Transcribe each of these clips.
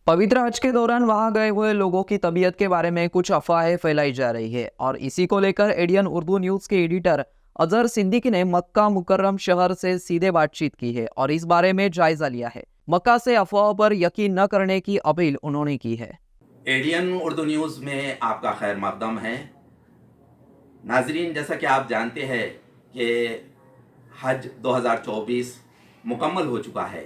पवित्र हज के दौरान वहां गए हुए लोगों की तबीयत के बारे में कुछ अफवाहें फैलाई जा रही है और इसी को लेकर एडियन उर्दू न्यूज के एडिटर अजहर सिद्दीकी ने मक्का मुकर्रम शहर से सीधे बातचीत की है और इस बारे में जायजा लिया है। मक्का से अफवाहों पर यकीन न करने की अपील उन्होंने की है। एडियन उर्दू न्यूज़ में आपका खैर मकदम है। नाजरीन, जैसा कि आप जानते हैं कि हज 2024 मुकम्मल हो चुका है।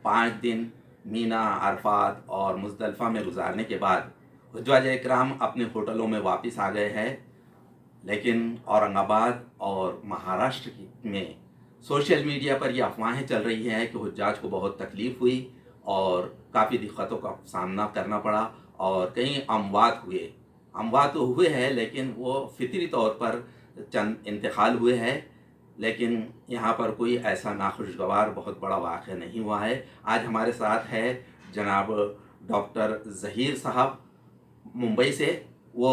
5 दिन मीना, अरफात और मुज़दलिफ़ा में गुजारने के बाद हुज्जाज इकराम अपने होटलों में वापस आ गए हैं। लेकिन औरंगाबाद और महाराष्ट्र में सोशल मीडिया पर ये अफवाहें चल रही हैं कि हुज्जाज को बहुत तकलीफ़ हुई और काफ़ी दिक्कतों का सामना करना पड़ा और कहीं अमवात तो हुए हैं, लेकिन वो फितरी तौर पर चंद इंतकाल हुए हैं। लेकिन यहाँ पर कोई ऐसा नाखुशगवार बहुत बड़ा वाक़या नहीं हुआ है। आज हमारे साथ है जनाब डॉक्टर ज़हीर साहब मुंबई से। वो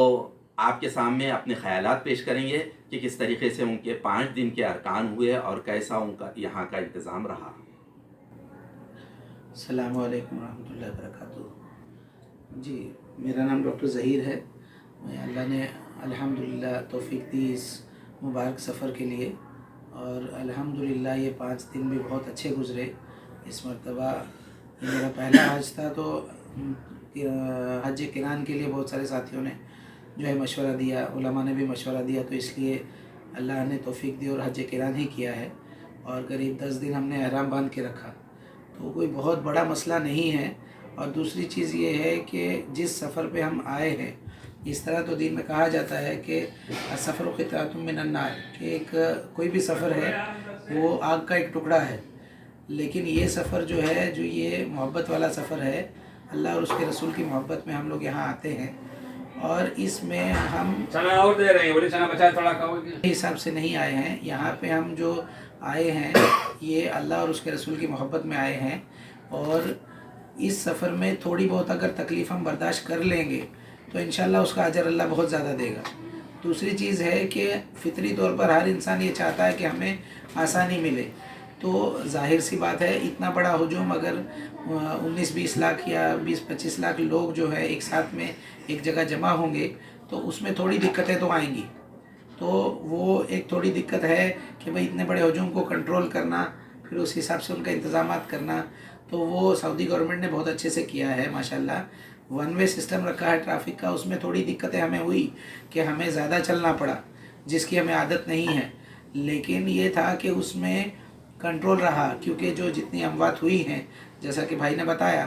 आपके सामने अपने ख़यालात पेश करेंगे कि किस तरीके से उनके 5 दिन के अरकान हुए और कैसा उनका यहाँ का इंतज़ाम रहा। अस्सलामु अलैकुम रहमतुल्लाहि व बरकातुहू। जी, मेरा नाम डॉक्टर ज़हीर है। मैं अल्लाह ने अल्हम्दुलिल्लाह तौफ़ीक दी इस मुबारक सफ़र के लिए और अल्हम्दुलिल्लाह ये 5 दिन भी बहुत अच्छे गुज़रे। इस मरतबा ये मेरा पहला हज था, तो हज किरान के लिए बहुत सारे साथियों ने जो है मशवरा दिया, उलमा ने भी मशवरा दिया, तो इसलिए अल्लाह ने तौफ़ीक दी और हज किरान ही किया है। और करीब 10 दिन हमने एहराम बांध के रखा, तो कोई बहुत बड़ा मसला नहीं है। और दूसरी चीज़ ये है कि जिस सफ़र पे हम आए हैं, इस तरह तो दीन में कहा जाता है कि सफ़र क़ित्अतुम मिनन नार, कि एक कोई भी सफ़र है वो आग का एक टुकड़ा है। लेकिन ये सफ़र जो है, जो ये मोहब्बत वाला सफ़र है, अल्लाह और उसके रसूल की मोहब्बत में हम लोग यहाँ आते हैं और इसमें हम चना और दे रहे हैं, बोले चना बचा थोड़ा खाओगे हिसाब से नहीं आए हैं। यहाँ पे हम जो आए हैं ये अल्लाह और उसके रसूल की मोहब्बत में आए हैं और इस सफ़र में थोड़ी बहुत अगर तकलीफ़ हम बर्दाश्त कर लेंगे तो इंशाल्लाह उसका अजर अल्लाह बहुत ज़्यादा देगा। दूसरी चीज़ है कि फ़ितरी तौर पर हर इंसान ये चाहता है कि हमें आसानी मिले। तो जाहिर सी बात है, इतना बड़ा हुजूम अगर 19-20 लाख या 20-25 लाख लोग जो है एक साथ में एक जगह जमा होंगे तो उसमें थोड़ी दिक्कतें तो आएंगी। तो वो एक थोड़ी दिक्कत है कि भाई इतने बड़े हुजूम को कंट्रोल करना, फिर उस हिसाब से उनका इंतज़ामात करना, तो वो सऊदी गवर्नमेंट ने बहुत अच्छे से किया है माशाल्लाह। 1 वे सिस्टम रखा है ट्रैफिक का, उसमें थोड़ी दिक्कतें हमें हुई कि हमें ज़्यादा चलना पड़ा, जिसकी हमें आदत नहीं है। लेकिन ये था कि उसमें कंट्रोल रहा, क्योंकि जो जितनी अमवात हुई हैं, जैसा कि भाई ने बताया,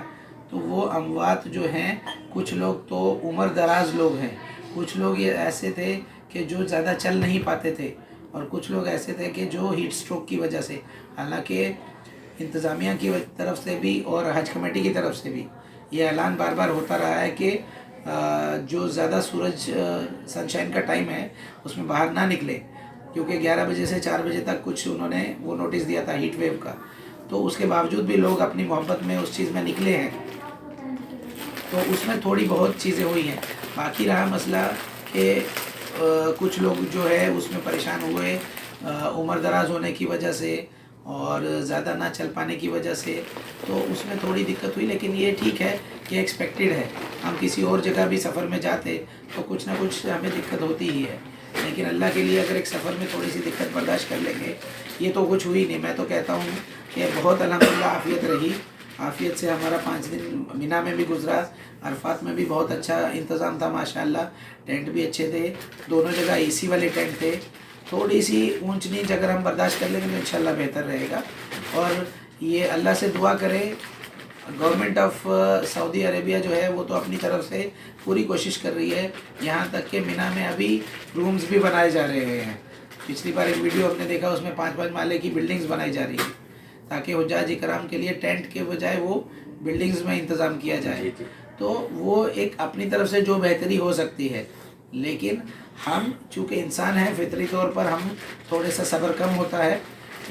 तो वो अमवात जो हैं, कुछ लोग तो उम्र दराज लोग हैं, कुछ लोग ये ऐसे थे कि जो ज़्यादा चल नहीं पाते थे, और कुछ लोग ऐसे थे कि जो हीट स्ट्रोक की वजह से, हालांकि इंतज़ामिया की तरफ से भी और हज कमेटी की तरफ से भी ये ऐलान बार बार होता रहा है कि जो ज़्यादा सूरज सनशाइन का टाइम है उसमें बाहर ना निकले, क्योंकि 11 बजे से 4 बजे तक कुछ उन्होंने वो नोटिस दिया था हीट वेव का। तो उसके बावजूद भी लोग अपनी मोहब्बत में उस चीज़ में निकले हैं, तो उसमें थोड़ी बहुत चीज़ें हुई हैं। बाकी रहा मसला कि कुछ लोग जो है उसमें परेशान हुए उम्र दराज होने की वजह से और ज़्यादा ना चल पाने की वजह से, तो उसमें थोड़ी दिक्कत हुई। लेकिन ये ठीक है कि एक्सपेक्टेड है। हम किसी और जगह भी सफ़र में जाते तो कुछ ना कुछ हमें दिक्कत होती ही है, लेकिन अल्लाह के लिए अगर एक सफ़र में थोड़ी सी दिक्कत बर्दाश्त कर लेंगे, ये तो कुछ हुई नहीं। मैं तो कहता हूँ कि बहुत अल्हम्दुलिल्लाह आफ़ियत रही। आफ़ियत से हमारा 5 दिन मीना में भी गुजरा, अरफात में भी बहुत अच्छा इंतज़ाम था माशाल्लाह। टेंट भी अच्छे थे, दोनों जगह एसी वाले टेंट थे। थोड़ी सी ऊंच नीच अगर हम बर्दाश्त कर लेंगे तो इंशाल्लाह बेहतर रहेगा। और ये अल्लाह से दुआ करें, गवर्नमेंट ऑफ सऊदी अरेबिया जो है वो तो अपनी तरफ से पूरी कोशिश कर रही है। यहाँ तक कि मीना में अभी रूम्स भी बनाए जा रहे हैं। पिछली बार एक वीडियो हमने देखा, उसमें 5-5 माले की बिल्डिंग्स बनाई जा रही है, ताकि हुज्जाज इकराम के लिए टेंट के बजाय वो बिल्डिंग्स में इंतज़ाम किया जाए। तो वो एक अपनी तरफ से जो बेहतरी हो सकती है, लेकिन हम चूँकि इंसान हैं, फितरी तौर पर हम थोड़े सा सब्र कम होता है,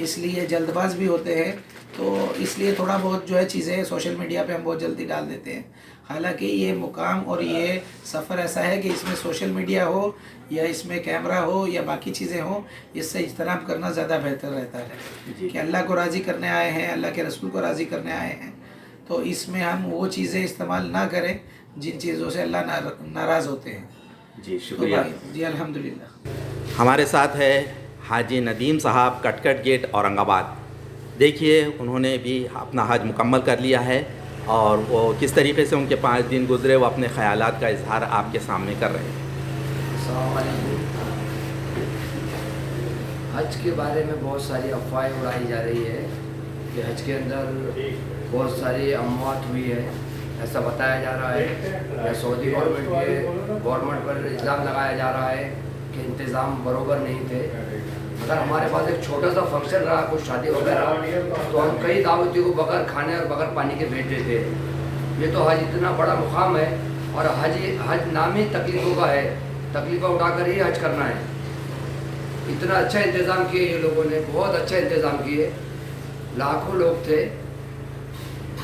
इसलिए जल्दबाज भी होते हैं, तो इसलिए थोड़ा बहुत जो है चीज़ें सोशल मीडिया पे हम बहुत जल्दी डाल देते हैं। हालांकि ये मुकाम और ये सफ़र ऐसा है कि इसमें सोशल मीडिया हो या इसमें कैमरा हो या बाकी चीज़ें हो, इससे इज्तनाब करना ज़्यादा बेहतर रहता है कि अल्लाह को राज़ी करने आए हैं, अल्लाह के रसूल को राज़ी करने आए हैं। تو اس میں ہم وہ چیزیں استعمال نہ کریں جن چیزوں سے اللہ ناراض ہوتے ہیں. جی تو شکریہ. بھائی جی الحمدللہ. ہمارے ساتھ ہے حاجی ندیم صاحب کٹکٹ گیٹ اورنگ آباد. دیکھیے انہوں نے بھی اپنا حج مکمل کر لیا ہے اور وہ کس طریقے سے ان کے 5 دن گزرے وہ اپنے خیالات کا اظہار آپ کے سامنے کر رہے ہیں. السلام علیکم. حج کے بارے میں بہت ساری افواہیں اڑائی جا رہی ہے کہ حج کے اندر بہت ساری اموات ہوئی ہے، ایسا بتایا جا رہا ہے. یا سعودی گورنمنٹ پر الزام لگایا جا رہا ہے کہ انتظام برابر نہیں تھے. اگر ہمارے پاس ایک چھوٹا سا فنکشن رہا کچھ شادی وغیرہ تو ہم کئی دعوتوں کو بغیر کھانے اور بغیر پانی کے بھیج دیتے. یہ تو حج اتنا بڑا مقام ہے اور حج نام ہی تکلیفوں کا ہے، تکلیفیں اٹھا کر ہی حج کرنا ہے. اتنا اچھا انتظام کیے یہ لوگوں نے، بہت اچھا انتظام کیے. لاکھوں لوگ تھے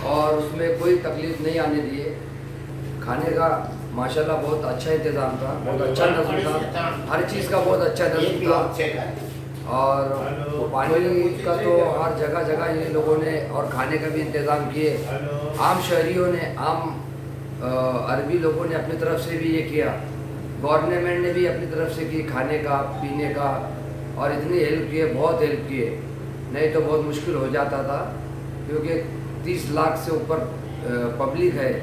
اور اس میں کوئی تکلیف نہیں آنے دیے. کھانے کا ماشاءاللہ بہت اچھا انتظام تھا، بہت اچھا نظم تھا، ہر چیز کا بہت اچھا نظم تھا. اور پانی کا تو ہر جگہ جگہ یہ لوگوں نے اور کھانے کا بھی انتظام کیے. عام شہریوں نے، عام عربی لوگوں نے اپنی طرف سے بھی یہ کیا، گورنمنٹ نے بھی اپنی طرف سے کی کھانے کا پینے کا، اور اتنی ہیلپ کیے، بہت ہیلپ کیے. نہیں تو بہت مشکل ہو جاتا تھا کیونکہ 30 لاکھ سے اوپر پبلک ہے.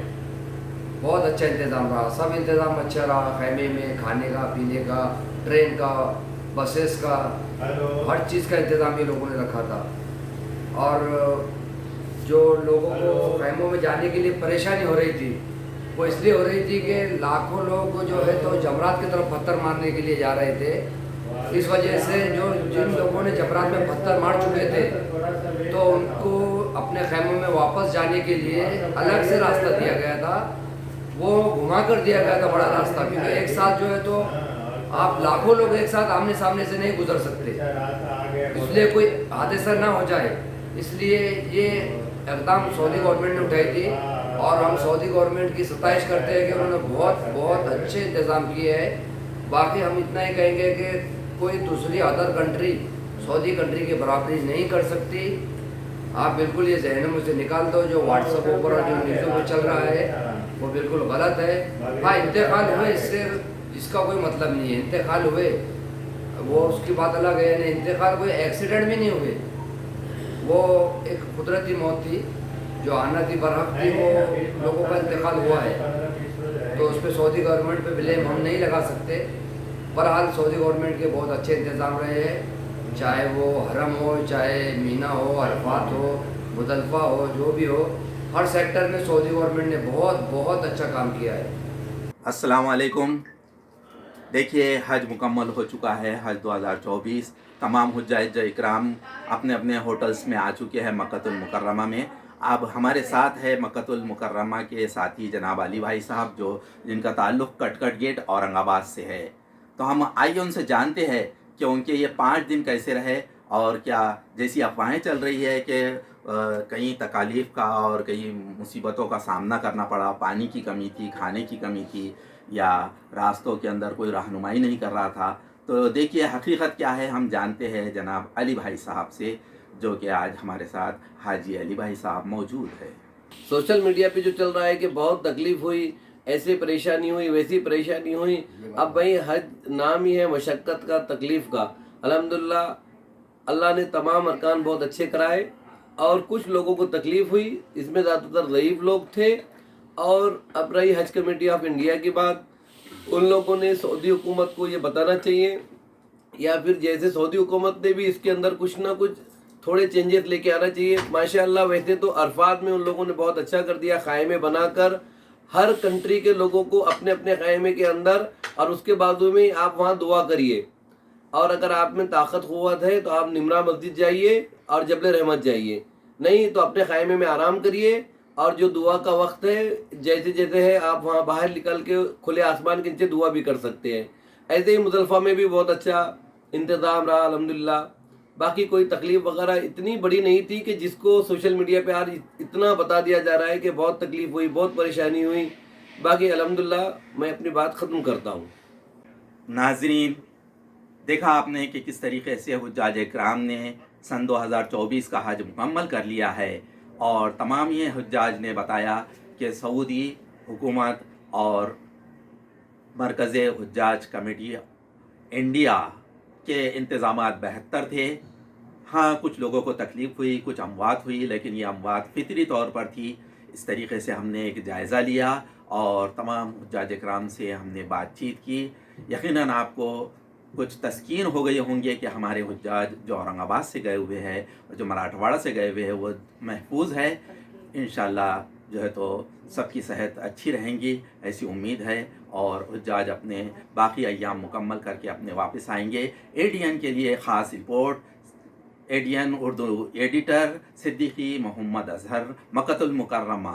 بہت اچھا انتظام رہا، سب انتظام اچھا رہا. خیمے میں کھانے کا پینے کا، ٹرین کا، بسیز کا، ہر چیز کا انتظام یہ لوگوں نے رکھا تھا. اور جو لوگوں کو خیموں میں جانے کے لیے پریشانی ہو رہی تھی وہ اس لیے ہو رہی تھی کہ لاکھوں لوگ جو ہے تو جمرات کی طرف پتھر مارنے کے لیے جا رہے تھے. اس وجہ سے جن لوگوں نے جمرات میں پتھر مار چکے تھے تو ان کو اپنے خیموں میں واپس جانے کے لیے الگ سے راستہ دیا گیا تھا. وہ گھما کر دیا گیا تھا بڑا راستہ، کیونکہ ایک ساتھ جو ہے تو آپ لاکھوں لوگ ایک ساتھ آمنے سامنے سے نہیں گزر سکتے، اس لیے کوئی حادثہ نہ ہو جائے. اس لیے یہ اقدام سعودی گورنمنٹ نے اٹھائی تھی اور ہم سعودی گورنمنٹ کی ستائش کرتے ہیں کہ انہوں نے بہت اچھے انتظام کیے ہیں. باقی ہم اتنا ہی کہیں گے کہ کوئی دوسری ادر کنٹری سعودی کنٹری کی برابری نہیں کر سکتی. آپ بالکل یہ ذہن میں سے نکال دو. جو واٹس ایپ پر اور جو نیوزوں میں چل رہا ہے وہ بالکل غلط ہے. ہاں انتقال ہوئے اس کا کوئی مطلب نہیں ہے، انتقال ہوئے وہ اس کی بات الگ ہے. یعنی انتقال کوئی ایکسیڈنٹ بھی نہیں ہوئے، وہ ایک قدرتی موت تھی جو آنا تھی، برحق تھی، وہ لوگوں کا انتقال ہوا ہے. تو اس پہ سعودی گورنمنٹ پہ بلیم ہم نہیں لگا سکتے. بہرحال سعودی گورنمنٹ کے بہت اچھے انتظام رہے ہیں، چاہے وہ حرم ہو، چاہے مینا ہو، عرفات ہو، مزدلفہ ہو، جو بھی ہو، ہر سیکٹر میں سعودی گورنمنٹ نے بہت اچھا کام کیا ہے. السلام علیکم. دیکھیے حج مکمل ہو چکا ہے، حج 2024. تمام حجاج اکرام اپنے اپنے ہوٹلز میں آ چکے ہیں مکۃ المکرمہ میں. اب ہمارے ساتھ ہے مکۃ المکرمہ کے ساتھی جناب علی بھائی صاحب جن کا تعلق کٹکٹ گیٹ اورنگ آباد سے ہے. تو ہم آئیے ان سے جانتے ہیں کہ ان کے یہ 5 دن کیسے رہے اور کیا جیسی افواہیں چل رہی ہے کہ کئی تکالیف کا اور کئی مصیبتوں کا سامنا کرنا پڑا، پانی کی کمی تھی، کھانے کی کمی تھی، یا راستوں کے اندر کوئی رہنمائی نہیں کر رہا تھا. تو دیکھیے حقیقت کیا ہے ہم جانتے ہیں جناب علی بھائی صاحب سے، جو کہ آج ہمارے ساتھ حاجی علی بھائی صاحب موجود ہے. سوشل میڈیا پہ جو چل رہا ہے کہ بہت تکلیف ہوئی، ایسے پریشانی ہوئی، ویسی پریشانی ہوئی. اب بھائی حج نام ہی ہے مشقت کا، تکلیف کا. الحمدللہ اللہ نے تمام ارکان بہت اچھے کرائے اور کچھ لوگوں کو تکلیف ہوئی، اس میں زیادہ تر ضعیف لوگ تھے. اور اب رہی حج کمیٹی آف انڈیا کی بات، ان لوگوں نے سعودی حکومت کو یہ بتانا چاہیے، یا پھر جیسے سعودی حکومت نے بھی اس کے اندر کچھ نہ کچھ تھوڑے چینجز لے کے آنا چاہیے. ماشاءاللہ ویسے تو عرفات میں ان لوگوں نے بہت اچھا کر دیا، خیمے بنا کر ہر کنٹری کے لوگوں کو اپنے اپنے خیمے کے اندر، اور اس کے بازو میں آپ وہاں دعا کریے. اور اگر آپ میں طاقت قوت ہے تو آپ نمرہ مسجد جائیے اور جبل رحمت جائیے، نہیں تو اپنے خیمے میں آرام کریے. اور جو دعا کا وقت ہے جیسے جیسے ہے آپ وہاں باہر نکل کے کھلے آسمان کے نیچے دعا بھی کر سکتے ہیں. ایسے ہی مزدلفہ میں بھی بہت اچھا انتظام رہا الحمدللہ. باقی کوئی تکلیف وغیرہ اتنی بڑی نہیں تھی کہ جس کو سوشل میڈیا پہ آج اتنا بتا دیا جا رہا ہے کہ بہت تکلیف ہوئی، بہت پریشانی ہوئی. باقی الحمدللہ میں اپنی بات ختم کرتا ہوں. ناظرین، دیکھا آپ نے کہ کس طریقے سے حجاج کرام نے سن 2024 کا حج مکمل کر لیا ہے और तमाम ये हुज्जाज ने बताया कि सऊदी हुकूमत और मरकज़ हुज्जाज कमेटी इंडिया के इंतज़ामात बेहतर थे। हाँ, कुछ लोगों को तकलीफ़ हुई, कुछ अमवात हुई, लेकिन ये अमवात फ़ितरी तौर पर थी। इस तरीक़े से हमने एक जायज़ा लिया और तमाम हुज्जाज इकराम से हमने बातचीत की। यकीनन आपको कुछ तस्कीन हो गई होंगे कि हमारे हुज्जाज जो औरंगाबाद से गए हुए हैं और जो मराठवाड़ा से गए हुए हैं वो महफूज है। इंशाअल्लाह जो है तो सबकी सेहत अच्छी रहेंगी, ऐसी उम्मीद है, और हुज्जाज अपने बाकी अय्याम मुकम्मल करके अपने वापस आएंगे। एडीएन के लिए ख़ास report ADN Urdu editor Siddiqui Mohammad Azhar, मक्कतुल मुकर्रमा।